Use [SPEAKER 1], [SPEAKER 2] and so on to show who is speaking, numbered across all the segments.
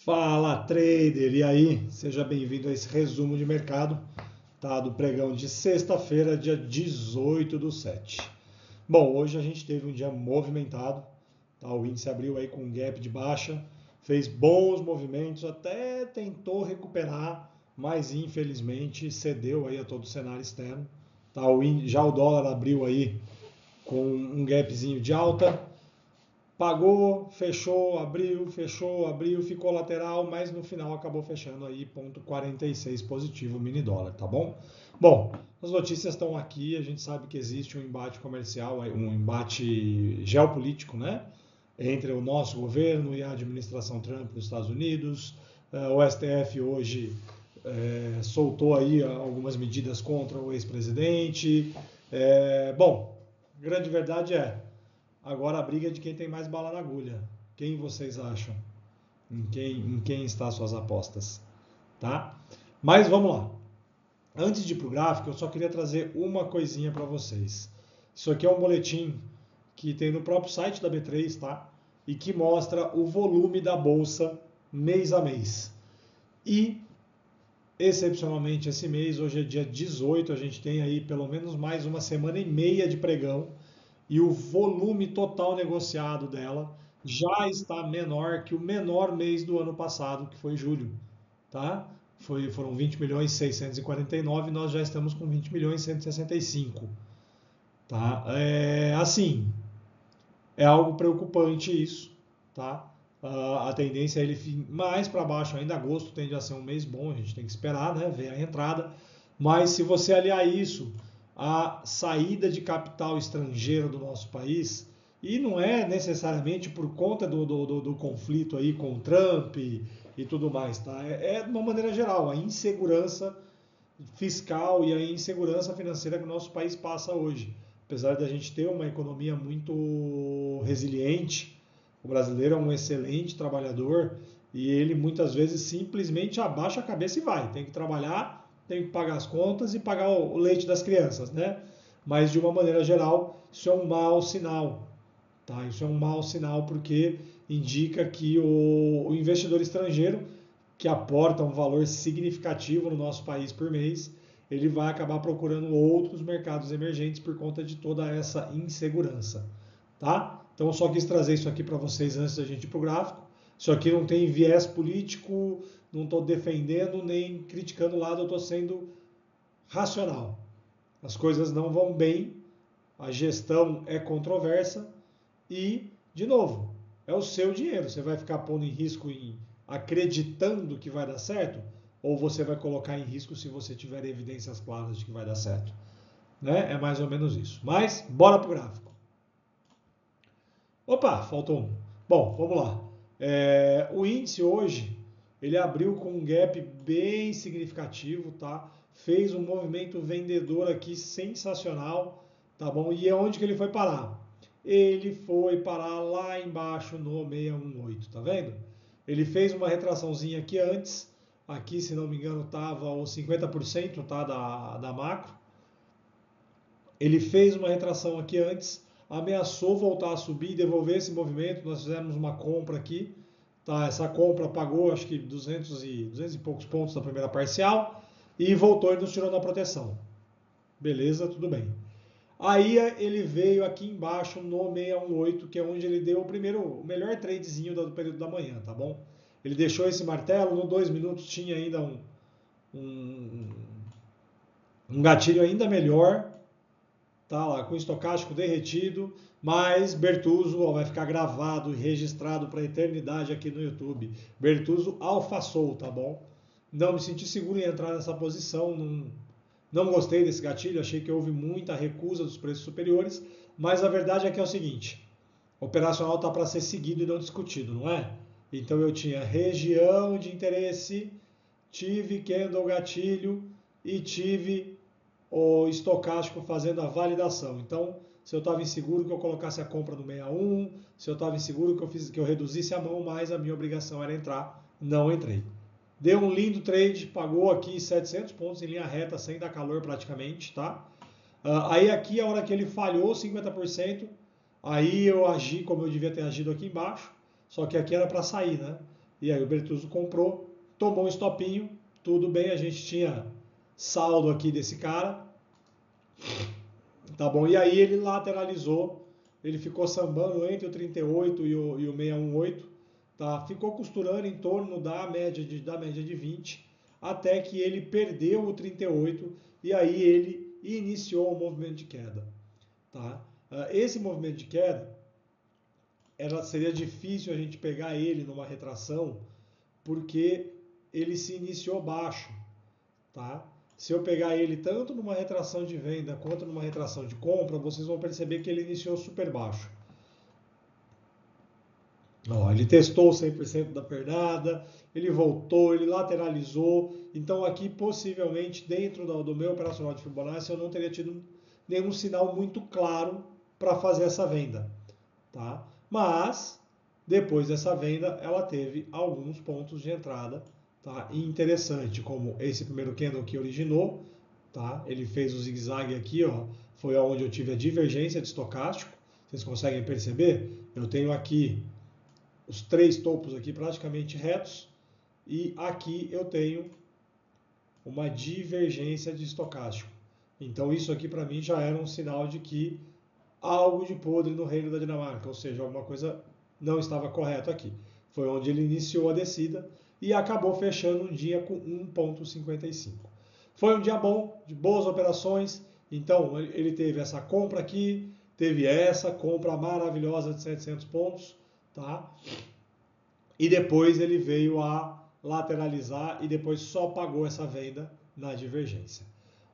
[SPEAKER 1] Fala, trader! E aí? Seja bem-vindo a esse resumo de mercado, tá? Do pregão de sexta-feira, dia 18/7. Bom, hoje a gente teve um dia movimentado, tá? O índice abriu aí com um gap de baixa, fez bons movimentos, até tentou recuperar, mas infelizmente cedeu aí a todo o cenário externo, tá? Já o dólar abriu aí com um gapzinho de alta, pagou, fechou, abriu, ficou lateral, mas no final acabou fechando aí ponto 46 positivo mini dólar, tá bom? Bom, as notícias estão aqui, a gente sabe que existe um embate comercial, um embate geopolítico, né? Entre o nosso governo e a administração Trump nos Estados Unidos. O STF hoje soltou aí algumas medidas contra o ex-presidente. Bom, a grande verdade agora a briga é de quem tem mais bala na agulha. Quem vocês acham? Em quem está suas apostas? Tá? Mas vamos lá. Antes de ir para o gráfico, eu só queria trazer uma coisinha para vocês. Isso aqui é um boletim que tem no próprio site da B3, tá? E que mostra o volume da bolsa mês a mês. E, excepcionalmente, esse mês, hoje é dia 18, a gente tem aí pelo menos mais uma semana e meia de pregão e o volume total negociado dela já está menor que o menor mês do ano passado, que foi julho, tá? Foram 20 milhões 649, nós já estamos com 20 milhões 165, tá? Assim, é algo preocupante isso, tá? A tendência é ele mais para baixo ainda. Agosto tende a ser um mês bom, a gente tem que esperar, né? Ver a entrada. Mas se você aliar isso à saída de capital estrangeiro do nosso país, e não é necessariamente por conta do conflito aí com o Trump e tudo mais, tá? É de uma maneira geral, a insegurança fiscal e a insegurança financeira que o nosso país passa hoje. Apesar de a gente ter uma economia muito resiliente, o brasileiro é um excelente trabalhador e ele muitas vezes simplesmente abaixa a cabeça e vai. Tem que trabalhar, tem que pagar as contas e pagar o leite das crianças, né? Mas de uma maneira geral, isso é um mau sinal, tá? Isso é um mau sinal porque indica que o investidor estrangeiro que aporta um valor significativo no nosso país por mês, ele vai acabar procurando outros mercados emergentes por conta de toda essa insegurança, tá? Então eu só quis trazer isso aqui para vocês antes da gente ir para o gráfico. Isso aqui não tem viés político, não estou defendendo nem criticando o lado, eu estou sendo racional. As coisas não vão bem, a gestão é controversa e, de novo, é o seu dinheiro. Você vai ficar pondo em risco acreditando que vai dar certo? Ou você vai colocar em risco se você tiver evidências claras de que vai dar certo? Né? É mais ou menos isso. Mas, bora pro gráfico. Opa, faltou um. Bom, vamos lá. O índice hoje, ele abriu com um gap bem significativo, tá? Fez um movimento vendedor aqui sensacional, tá bom? E onde que ele foi parar? Ele foi parar lá embaixo no 618, tá vendo? Ele fez uma retraçãozinha aqui antes, aqui se não me engano estava os 50%, tá, da macro. Ele fez uma retração aqui antes, ameaçou voltar a subir e devolver esse movimento. Nós fizemos uma compra aqui, tá? Essa compra pagou acho que 200 e poucos pontos na primeira parcial e voltou e nos tirou na proteção. Beleza, tudo bem. Aí ele veio aqui embaixo no 618, que é onde ele deu o melhor tradezinho do período da manhã, tá bom? Ele deixou esse martelo, no 2 minutos tinha ainda um, um gatilho ainda melhor, tá lá, com estocástico derretido, mas Bertuzzo, ó, vai ficar gravado e registrado para a eternidade aqui no YouTube. Bertuzzo alfaçou, tá bom? Não me senti seguro em entrar nessa posição, não gostei desse gatilho, achei que houve muita recusa dos preços superiores, mas a verdade é que é o seguinte, o operacional está para ser seguido e não discutido, não é? Então eu tinha região de interesse, tive candle gatilho e tive o estocástico fazendo a validação. Então, se eu estava inseguro que eu colocasse a compra no 61, se eu estava inseguro que eu reduzisse a mão, mas a minha obrigação era entrar, não entrei. Deu um lindo trade, pagou aqui 700 pontos em linha reta, sem dar calor praticamente, tá? Aí aqui, a hora que ele falhou 50%, aí eu agi como eu devia ter agido aqui embaixo, só que aqui era para sair, né? E aí o Bertuzzo comprou, tomou um estopinho, tudo bem, a gente tinha saldo aqui desse cara, tá bom? E aí ele lateralizou, ele ficou sambando entre o 38 e o 618, tá? Ficou costurando em torno da média de 20, até que ele perdeu o 38 e aí ele iniciou o movimento de queda, tá? Esse movimento de queda, seria difícil a gente pegar ele numa retração, porque ele se iniciou baixo, tá? Se eu pegar ele tanto numa retração de venda quanto numa retração de compra, vocês vão perceber que ele iniciou super baixo. Ó, ele testou 100% da pernada, ele voltou, ele lateralizou. Então aqui possivelmente dentro do meu operacional de Fibonacci eu não teria tido nenhum sinal muito claro para fazer essa venda, tá? Mas depois dessa venda ela teve alguns pontos de entrada, tá? E interessante, como esse primeiro candle que originou, tá? Ele fez o zigue-zague aqui, ó, foi onde eu tive a divergência de estocástico. Vocês conseguem perceber? Eu tenho aqui os três topos aqui praticamente retos e aqui eu tenho uma divergência de estocástico. Então isso aqui para mim já era um sinal de que algo de podre no reino da Dinamarca, ou seja, alguma coisa não estava correta aqui. Foi onde ele iniciou a descida e acabou fechando um dia com 1,55. Foi um dia bom, de boas operações, então ele teve essa compra aqui, teve essa compra maravilhosa de 700 pontos, tá? E depois ele veio a lateralizar e depois só pagou essa venda na divergência.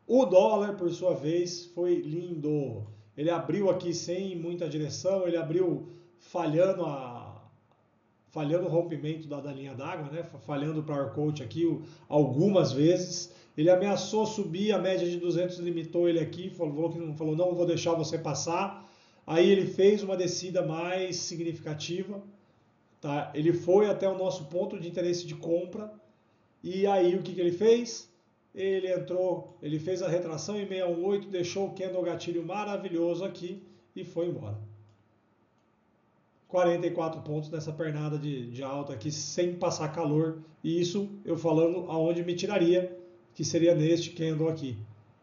[SPEAKER 1] O dólar, por sua vez, foi lindo. Ele abriu aqui sem muita direção, ele abriu falhando o rompimento da linha d'água, né? Falhando o power coach aqui algumas vezes. Ele ameaçou subir, a média de 200 limitou ele aqui, falou não vou deixar você passar. Aí ele fez uma descida mais significativa, tá? Ele foi até o nosso ponto de interesse de compra e aí o que ele fez? Ele entrou, ele fez a retração em 618, deixou o candle gatilho maravilhoso aqui e foi embora. 44 pontos nessa pernada de alta aqui sem passar calor, e isso eu falando aonde me tiraria, que seria neste candle aqui,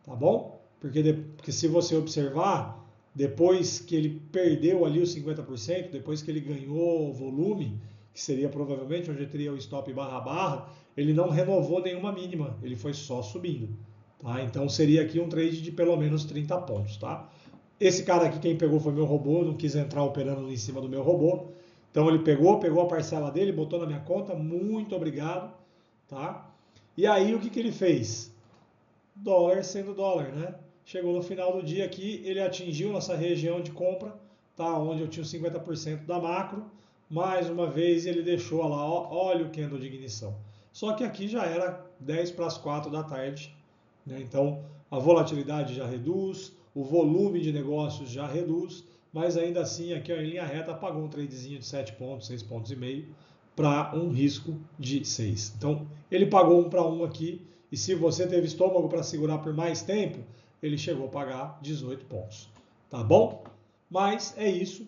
[SPEAKER 1] tá bom? Porque se você observar, depois que ele perdeu ali os 50%, depois que ele ganhou volume, que seria provavelmente onde teria o stop barra, ele não renovou nenhuma mínima, ele foi só subindo, tá? Então seria aqui um trade de pelo menos 30 pontos, tá? Esse cara aqui, quem pegou foi meu robô, não quis entrar operando em cima do meu robô. Então ele pegou a parcela dele, botou na minha conta, muito obrigado, tá? E aí o que ele fez? Dólar sendo dólar, né? Chegou no final do dia aqui, ele atingiu nossa região de compra, tá? Onde eu tinha os 50% da macro. Mais uma vez ele deixou lá, ó, olha o candle de ignição. Só que aqui já era 10 para as 4 da tarde, né? Então a volatilidade já reduz, o volume de negócios já reduz, mas ainda assim aqui ó, em linha reta pagou um tradezinho de 7 pontos, 6 pontos e meio para um risco de 6. Então ele pagou 1 para 1 aqui, e se você teve estômago para segurar por mais tempo, ele chegou a pagar 18 pontos. Tá bom? Mas é isso.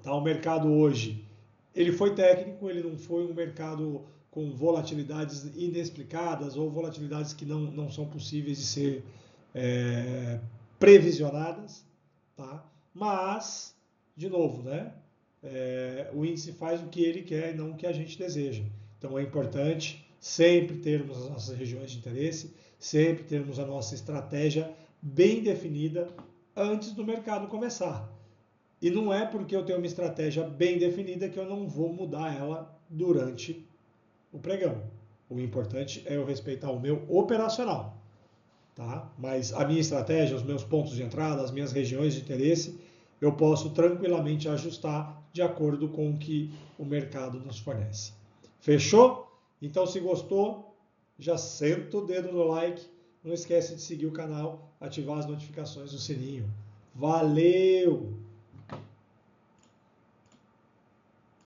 [SPEAKER 1] Tá? O mercado hoje, ele foi técnico, ele não foi um mercado com volatilidades inexplicadas ou volatilidades que não são possíveis de ser previsionadas, tá? Mas, de novo, né? O índice faz o que ele quer e não o que a gente deseja. Então é importante sempre termos as nossas regiões de interesse, sempre termos a nossa estratégia bem definida antes do mercado começar. E não é porque eu tenho uma estratégia bem definida que eu não vou mudar ela durante o pregão. O importante é eu respeitar o meu operacional, tá? Mas a minha estratégia, os meus pontos de entrada, as minhas regiões de interesse, eu posso tranquilamente ajustar de acordo com o que o mercado nos fornece. Fechou? Então, se gostou, já senta o dedo no like. Não esquece de seguir o canal, ativar as notificações do sininho. Valeu!